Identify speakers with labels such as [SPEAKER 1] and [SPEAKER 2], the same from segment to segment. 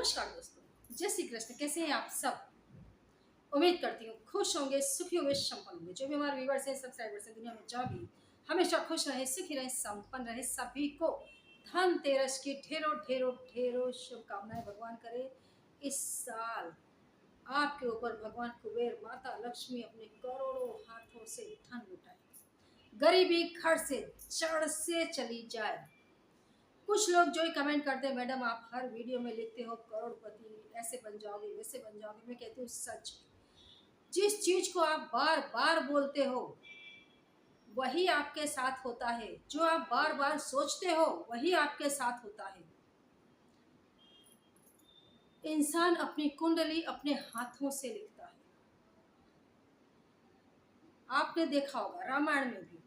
[SPEAKER 1] नमस्कार दोस्तों, जय श्री कृष्ण। कैसे हैं आप सब? उम्मीद करती हूँ खुश होंगे, सुखी होंगे, संपन्न होंगे। जो भी हमारे व्यूवर्स हैं, सब्सक्राइबर्स हैं, दुनिया में जहाँ भी हमेशा खुश रहे, सुखी रहे, संपन्न रहे। सभी को धनतेरस की ढेरों ढेरों ढेरों शुभकामनाएं भगवान करे। इस साल आपके ऊपर भगवान कुबेर माता लक्ष्मी अपने करोड़ों हाथों से धन लुटाए, गरीबी घर से जड़ से चली जाए। कुछ लोग जो ही कमेंट करते हैं, मैडम आप हर वीडियो में लिखते हो करोड़पति, ऐसे बन जाओगे, वैसे बन जाओगे। मैं कहती हूँ सच, जिस चीज को आप बार बार बोलते हो वही आपके साथ होता है। जो आप बार बार सोचते हो वही आपके साथ होता है। इंसान अपनी कुंडली अपने हाथों से लिखता है। आपने देखा होगा रामायण में भी,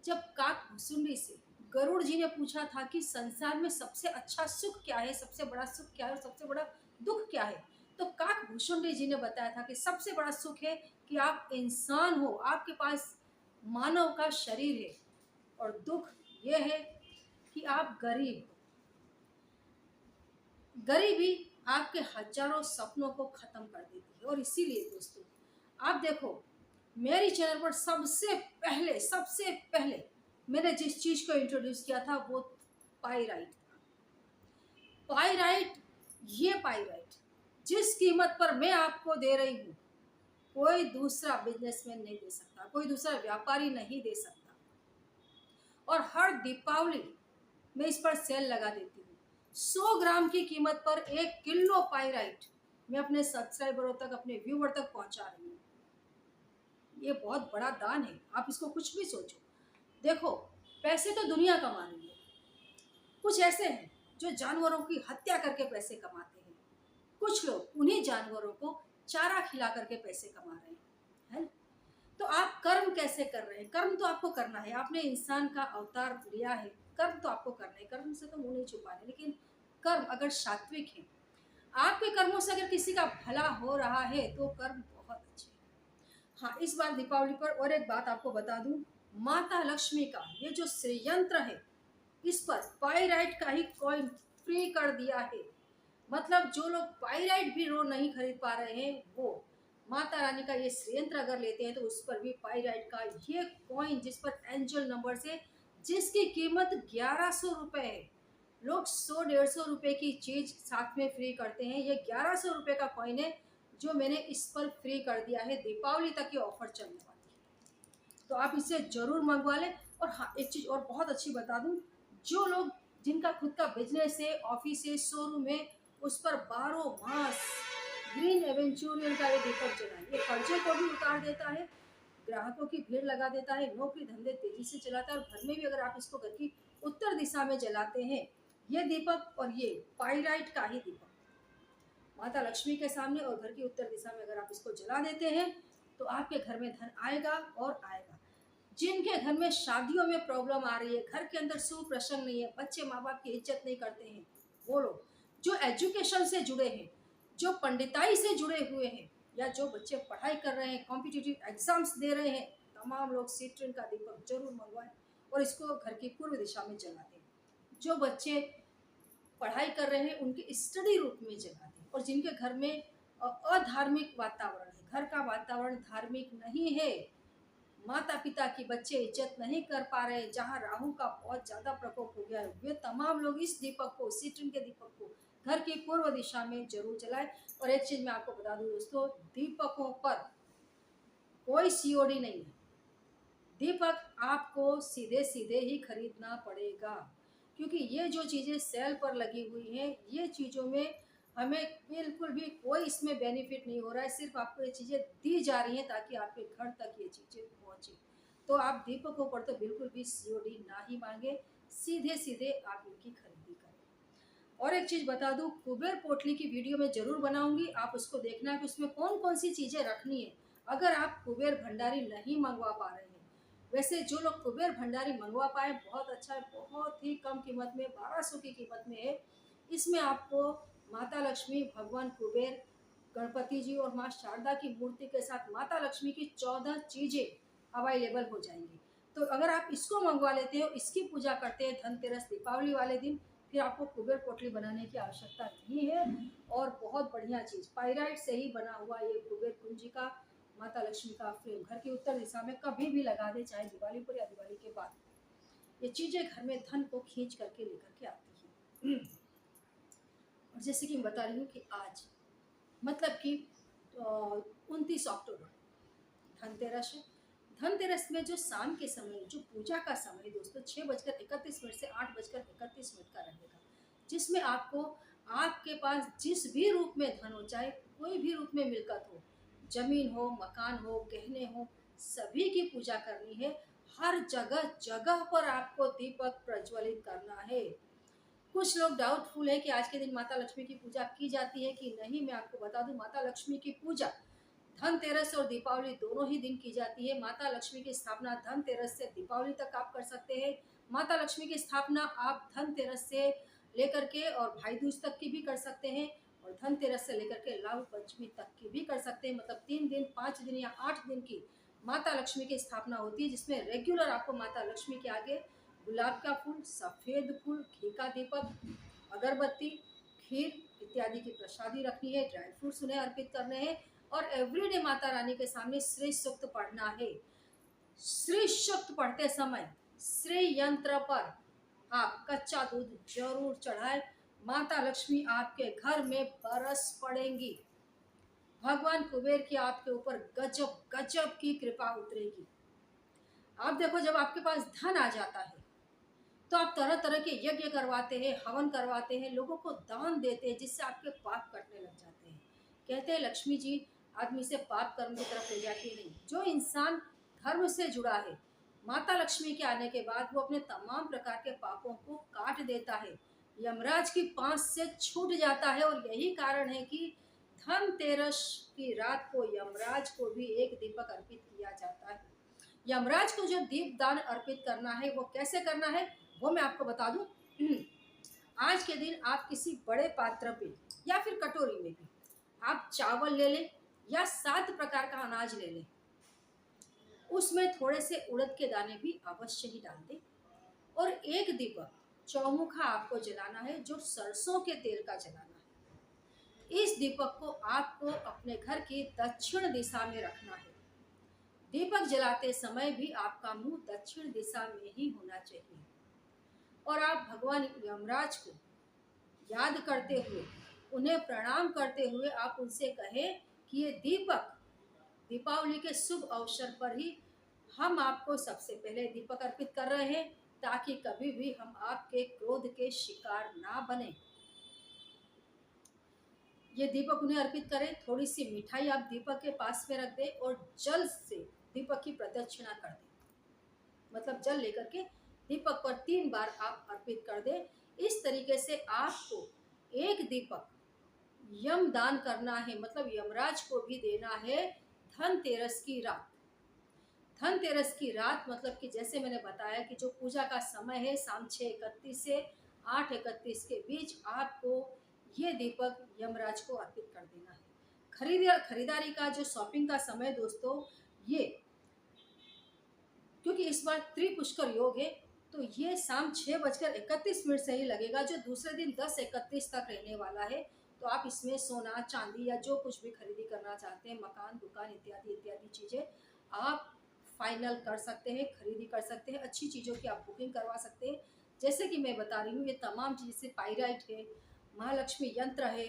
[SPEAKER 1] जब काक भुसुंडी से गरुड़ जी ने पूछा था कि संसार में सबसे अच्छा सुख क्या है, सबसे बड़ा सुख क्या है और सबसे बड़ा दुख क्या है, तो काक भुसुंडी जी ने बताया था कि सबसे बड़ा सुख है कि आप इंसान हो, आपके पास मानव का शरीर है, और दुख यह है कि आप गरीब हो। गरीबी आपके हजारों सपनों को खत्म कर देती है। और इसीलिए दोस्तों, आप देखो, मेरी चैनल पर सबसे पहले मैंने जिस चीज को इंट्रोड्यूस किया था वो पाइराइट था। पाइराइट, ये पाइराइट जिस कीमत पर मैं आपको दे रही हूँ, कोई दूसरा बिजनेसमैन नहीं दे सकता, कोई दूसरा व्यापारी नहीं दे सकता। और हर दीपावली मैं इस पर सेल लगा देती हूँ। 100 ग्राम की कीमत पर 1 किलो पाइराइट मैं अपने सब्सक्राइबरों तक, अपने व्यूवर तक पहुंचा रही हूँ। ये बहुत बड़ा दान है। आप इसको कुछ भी सोचो। देखो, पैसे तो दुनिया कमा रही है। कुछ ऐसे हैं जो जानवरों की हत्या करके पैसे कमाते हैं। कुछ लोग उन्हीं जानवरों को चारा खिला करके पैसे कमा रहे हैं, है? तो आप कर्म कैसे कर रहे हैं? कर्म तो आपको करना है। आपने इंसान का अवतार लिया है, कर्म तो आपको करना है। कर्म से तो मुंह नहीं छुपाने, लेकिन कर्म अगर सात्विक है, आपके कर्मों से अगर किसी का भला हो रहा है तो कर्म बहुत अच्छे हैं। हाँ, इस बार दीपावली पर और एक बात आपको बता दूं, माता लक्ष्मी का ये जो श्रीयंत्र है, इस पर पाइराइट का ही कॉइन फ्री कर दिया है। मतलब जो लोग पाइराइट भी रो नहीं खरीद पा रहे हैं, वो माता रानी का ये श्रीयंत्र अगर लेते हैं तो उस पर भी पाइराइट का ये कॉइन, जिस पर एंजल नंबर से, जिसकी कीमत 1100 रुपए है। लोग 100-150 रुपए की चीज साथ में फ्री करते हैं। ये 1100 रुपए का कॉइन है जो मैंने इस पर फ्री कर दिया है। दीपावली तक ये ऑफर चलने वाली है, तो आप इसे जरूर मंगवा लें। और हाँ, एक चीज और बहुत अच्छी बता दूं, जो लोग जिनका खुद का बिजनेस है, ऑफिस है, शोरूम है, उस पर 12 मास ग्रीन एवेंचुरियन का ये दीपक जलाएं। ये कर्जे को भी उतार देता है, ग्राहकों की भीड़ लगा देता है, नौकरी धंधे तेजी से चलाता है। और घर में भी अगर आप इसको घर की उत्तर दिशा में जलाते हैं ये दीपक, और ये पाइराइट का ही दीपक माता लक्ष्मी के सामने और घर की उत्तर दिशा में अगर आप इसको जला देते हैं तो आपके घर में धन आएगा और आएगा। जिनके घर में शादियों में प्रॉब्लम आ रही है, घर के अंदर सुप्रसंग नहीं है, बच्चे माँ बाप की इज्जत नहीं करते हैं, वो लोग जो एजुकेशन से जुड़े हैं, जो पंडिताई से जुड़े हुए हैं, या जो बच्चे पढ़ाई कर रहे हैं, कॉम्पिटिटिव एग्जाम्स दे रहे हैं, तमाम लोग सिट्रिन का दीपक जरूर मंगवाएं और इसको घर की पूर्व दिशा में जला दें। जो बच्चे पढ़ाई कर रहे हैं उनके स्टडी रूप में जला दें। और जिनके घर में अधार्मिक वातावरण है, घर का वातावरण धार्मिक नहीं है, माता पिता की बच्चे इज्जत नहीं कर पा रहे, जहाँ राहु का बहुत ज्यादा प्रकोप हो गया है, वे तमाम लोग इस दीपक को, सिट्रिन के दीपक को घर की पूर्व दिशा में जरूर जलाएं। और एक चीज मैं आपको बता दूं दोस्तों, दीपकों पर कोई सीओडी नहीं है। दीपक आपको सीधे सीधे ही खरीदना पड़ेगा, क्योंकि ये जो चीजें सेल पर लगी हुई हैं, ये चीजों में हमें बिल्कुल भी कोई इसमें बेनिफिट नहीं हो रहा है। सिर्फ आपको ये चीजें दी जा रही हैं ताकि आपके घर तक ये चीजें पहुंचे। तो आप दीपकों पर तो बिल्कुल भी सीओडी ना ही मांगे, सीधे सीधे आप इनकी खरीदी करें। और एक चीज बता दूं, कुबेर पोटली की वीडियो मैं जरूर बनाऊंगी, आप उसको देखना कि उसमें कौन कौन सी चीजें रखनी है अगर आप कुबेर भंडारी नहीं मंगवा पा रहे हैं। वैसे जो लोग कुबेर भंडारी मंगवा पाए, बहुत अच्छा है, बहुत ही कम कीमत में, 1200 की कीमत में है। इसमें आपको माता लक्ष्मी, भगवान कुबेर, गणपति जी और माँ शारदा की मूर्ति के साथ माता लक्ष्मी की 14 चीजें अवेलेबल हो जाएंगी। तो अगर आप इसको मंगवा लेते हो, इसकी पूजा करते हैं धनतेरस दीपावली वाले दिन, फिर आपको कुबेर पोटली बनाने की आवश्यकता नहीं है। और बहुत बढ़िया चीज़, पाइराइट से ही बना हुआ ये कुबेर कुंजी का माता लक्ष्मी का फ्रेम घर की उत्तर दिशा में कभी भी लगा दे, चाहे दिवाली पर या दिवाली के बाद। ये चीज़ें घर में धन को खींच करके लेकर के आती हैं। और जैसे कि मैं बता रही हूँ कि आज मतलब कि 29 अक्टूबर धनतेरस है। धनतेरस में जो शाम के समय जो पूजा का समय दोस्तों 6:31 से 8:31 का रहेगा, जिसमें आपको आपके पास जिस भी रूप में धन हो, चाहे कोई भी रूप में मिलकत हो, जमीन हो, मकान हो, गहने हो, सभी की पूजा करनी है। हर जगह जगह पर आपको दीपक प्रज्वलित करना है। कुछ लोग डाउटफुल है कि आज के दिन माता लक्ष्मी की पूजा की जाती है कि नहीं। मैं आपको बता दूं, माता लक्ष्मी की पूजा धनतेरस और दीपावली दोनों ही दिन की जाती है। माता लक्ष्मी की स्थापना धनतेरस से दीपावली तक आप कर सकते हैं। माता लक्ष्मी की स्थापना आप धनतेरस से लेकर के और भाई दूज तक की भी कर सकते हैं, और धनतेरस से लेकर के लाभ पंचमी तक की भी कर सकते हैं। मतलब 3 दिन, 5 दिन या 8 दिन की माता लक्ष्मी की स्थापना होती है, जिसमें रेगुलर आपको माता लक्ष्मी के आगे गुलाब का फूल, सफ़ेद फूल, घी का दीपक, अगरबत्ती, खीर इत्यादि की प्रसादी रखनी है। ड्राई फ्रूट्स उन्हें अर्पित करने हैं। और एवरीडे माता रानी के सामने श्री सूक्त पढ़ना है। श्री सूक्त पढ़ते समय श्री यंत्र पर आप कच्चा दूध जरूर चढ़ाए। माता लक्ष्मी आपके घर में बरस पड़ेंगी। भगवान कुबेर की आपके ऊपर गजब गजब की कृपा उतरेगी। आप देखो, जब आपके पास धन आ जाता है तो आप तरह तरह के यज्ञ करवाते हैं, हवन करवाते हैं, लोगों को दान देते हैं, जिससे आपके पाप कटने लग जाते हैं। कहते हैं लक्ष्मी जी आदमी से पाप कर्म की तरफ ले जाती नहीं। जो इंसान धर्म से जुड़ा है, माता लक्ष्मी के आने के बाद वो अपने तमाम प्रकार के पापों को काट देता है, यमराज की पांच से छूट जाता है। और यही कारण है कि धनतेरस की रात को यमराज को भी एक दीपक अर्पित किया जाता है। यमराज को जो दीप दान अर्पित करना है वो कैसे करना है वो मैं आपको बता दूं। आज के दिन आप किसी बड़े पात्र पे या फिर कटोरी में भी आप चावल ले लें या 7 प्रकार का अनाज ले लें, उसमें थोड़े से उड़द के दाने भी अवश्य ही डाल दें। और एक दीपक चौमुखा आपको जलाना है, जो सरसों के तेल का जलाना है। इस दीपक को आपको अपने घर की दक्षिण दिशा में रखना है। दीपक जलाते समय भी आपका मुंह दक्षिण दिशा में ही होना चाहिए। और आप भगवान यमराज को याद करते हुए, उन्हें प्रणाम करते हुए आप उनसे कहें कि ये दीपक दीपावली के शुभ अवसर पर ही हम आपको सबसे पहले दीपक अर्पित कर रहे हैं, ताकि कभी भी हम आपके क्रोध के शिकार ना बने। ये दीपक उन्हें अर्पित करें। थोड़ी सी मिठाई आप दीपक के पास में रख दें और जल से दीपक की प्रदक्षिणा कर दें। मतलब जल लेकर के दीपक पर 3 बार आप अर्पित कर दें। इस तरीके से आपको एक दीपक यम दान करना है, मतलब यमराज को भी देना है धनतेरस की रात। धनतेरस की रात मतलब कि जैसे मैंने बताया कि जो पूजा का समय है शाम 6:31 से 8:31 के बीच आपको ये दीपक यमराज को अर्पित कर देना है। खरीदारी का जो शॉपिंग का समय दोस्तों, ये क्योंकि इस बार त्रिपुष्कर योग है तो ये शाम 6:31 से ही लगेगा, जो दूसरे दिन 10:31 तक रहने वाला है। तो आप इसमें सोना चांदी या जो कुछ भी खरीदी करना चाहते हैं, मकान दुकान इत्यादि इत्यादि चीज़ें आप फाइनल कर सकते हैं, खरीदी कर सकते हैं। अच्छी चीज़ों की आप बुकिंग करवा सकते हैं। जैसे कि मैं बता रही हूँ, ये तमाम चीज़ जैसे पाइराइट है, महालक्ष्मी यंत्र है,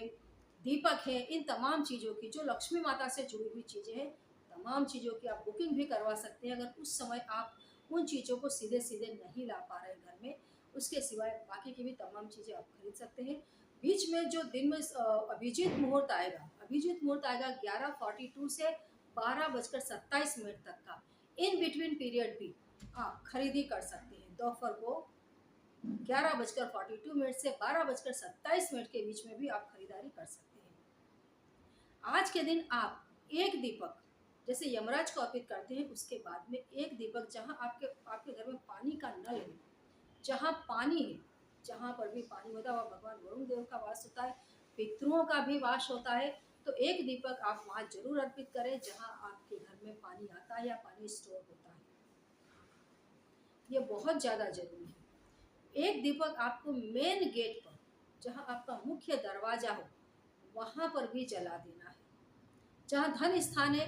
[SPEAKER 1] दीपक है, इन तमाम चीज़ों की जो लक्ष्मी माता से जुड़ी हुई चीज़ें हैं, तमाम चीज़ों की आप बुकिंग भी करवा सकते हैं। अगर उस समय आप उन चीज़ों को सीधे सीधे नहीं ला पा रहे घर में, उसके सिवाय बाकी की भी तमाम चीज़ें आप खरीद सकते हैं। बीच में जो दिन में अभिजीत मुहूर्त आएगा, अभिजीत मुहूर्त आएगा 11:42 से 12:27 तक का। इन बिटवीन पीरियड भी आप खरीदी कर सकते हैं। दोपहर को 11:42 से 12:27 के बीच में भी आप खरीदारी कर सकते हैं। आज के दिन आप एक दीपक जैसे यमराज को अर्पित करते हैं, उसके बाद में एक दीपक जहाँ आपके घर में पानी का नल है, जहाँ पानी है, जहाँ पर भी पानी होता है वहाँ भगवान वरुण देव का वास होता है, पितरों का भी वास होता है। तो एक दीपक आप वहाँ जरूर अर्पित करें जहाँ आपके घर में पानी आता है या पानी स्टोर होता है। ये बहुत ज़्यादा जरूरी है। एक दीपक आपको मेन गेट पर, जहाँ आपका मुख्य दरवाजा हो, वहाँ पर भी जला देना है। जहाँ धन स्थान है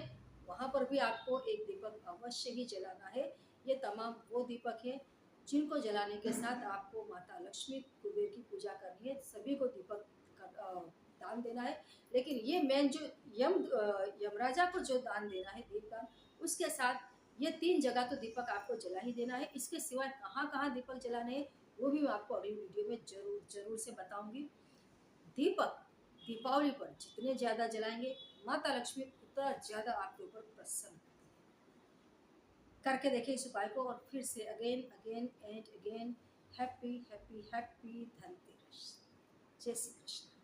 [SPEAKER 1] वहाँ पर भी आपको एक दीपक अवश्य ही जलाना है। ये तमाम वो दीपक है जिनको जलाने के साथ आपको माता लक्ष्मी कुबेर की पूजा करनी है। सभी को दीपक का दान देना है। लेकिन ये मेन जो यमराजा को जो दान देना है, दीपदान, उसके साथ ये 3 जगह तो दीपक आपको जला ही देना है। इसके सिवाय कहाँ कहाँ दीपक जलाने हैं वो भी मैं आपको अगली वीडियो में जरूर से बताऊंगी। दीपक दीपावली पर जितने ज़्यादा जलाएंगे, माता लक्ष्मी उतना ज़्यादा आपके ऊपर प्रसन्न होती है। करके देखिए इस उपाय को और फिर से again again and again happy happy happy Dhanteras. जय श्री कृष्ण।